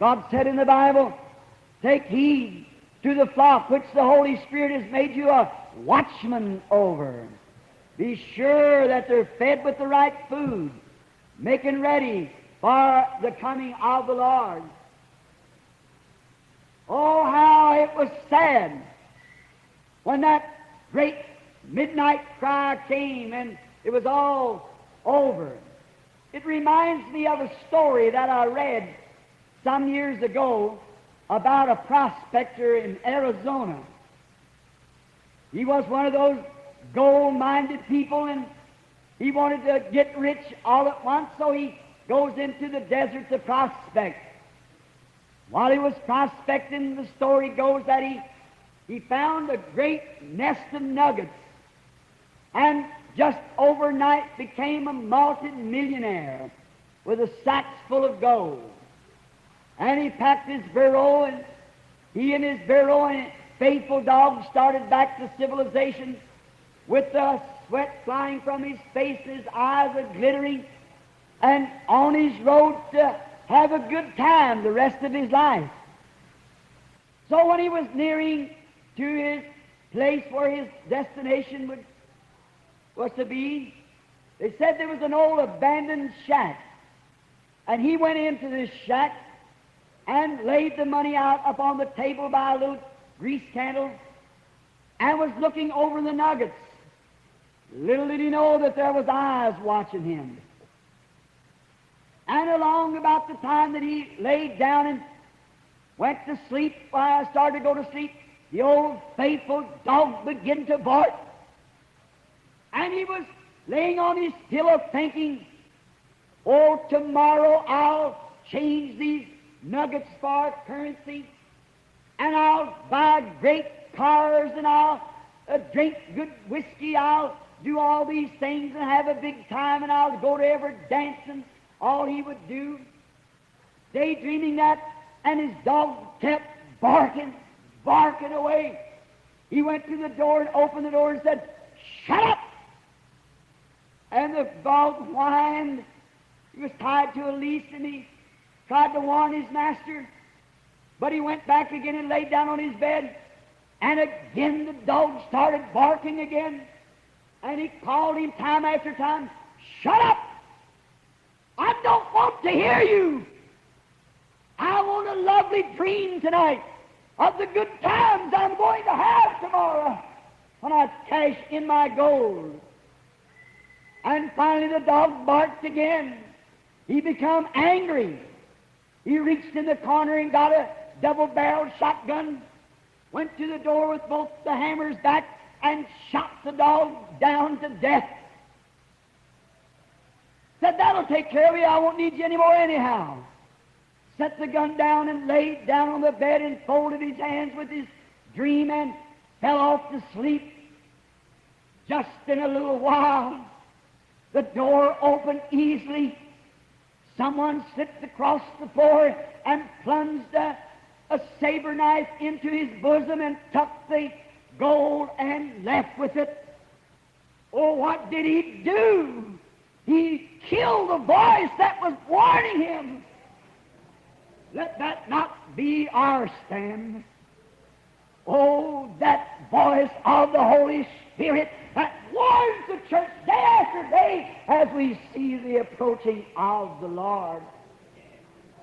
God said in the Bible, take heed to the flock which the Holy Spirit has made you a watchman over. Be sure that they're fed with the right food, making ready for the coming of the Lord. Oh, how it was sad when that great midnight cry came and it was all over. It reminds me of a story that I read some years ago about a prospector in Arizona. He was one of those gold-minded people, and he wanted to get rich all at once, so he goes into the desert to prospect. While he was prospecting, the story goes that he found a great nest of nuggets, and just overnight became a multi-millionaire with a sacks full of gold. And he packed his burro, and he and his burro and faithful dog started back to civilization with the sweat flying from his face, his eyes are glittering, and on his road to have a good time the rest of his life. So when he was nearing to his place where his destination was to be, they said there was an old abandoned shack. And he went into this shack and laid the money out upon the table by a little grease candle and was looking over the nuggets. Little did he know that there was eyes watching him. And along about the time that he laid down and went to sleep, when I started to go to sleep, the old faithful dog began to bark. And he was laying on his pillow thinking, oh, tomorrow I'll change these nuggets for currency, and I'll buy great cars, and I'll drink good whiskey, I'll do all these things and have a big time, and I'll go to every dance, and all he would do, daydreaming that, and his dog kept barking away. He went to the door and opened the door and said, shut up! And the dog whined. He was tied to a leash, and he tried to warn his master, but he went back again and laid down on his bed, and again the dog started barking again, and he called him time after time, shut up! I don't want to hear you. I want a lovely dream tonight of the good times I'm going to have tomorrow when I cash in my gold. And finally the dog barked again. He became angry. He reached in the corner and got a double-barreled shotgun, went to the door with both the hammers back, and shot the dog down to death. Said, that'll take care of you. I won't need you anymore anyhow. Set the gun down and laid down on the bed and folded his hands with his dream and fell off to sleep. Just in a little while, the door opened easily. Someone slipped across the floor and plunged a saber knife into his bosom and took the gold and left with it. Oh, what did he do? He killed the voice that was warning him. Let that not be our stand. Oh, that voice of the Holy Spirit that warns the church day after day as we see the approaching of the Lord.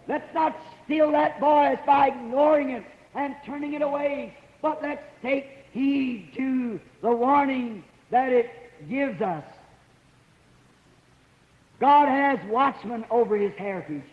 Let's not steal that voice by ignoring it and turning it away, but let's take heed to the warning that it gives us. God has watchmen over His heritage.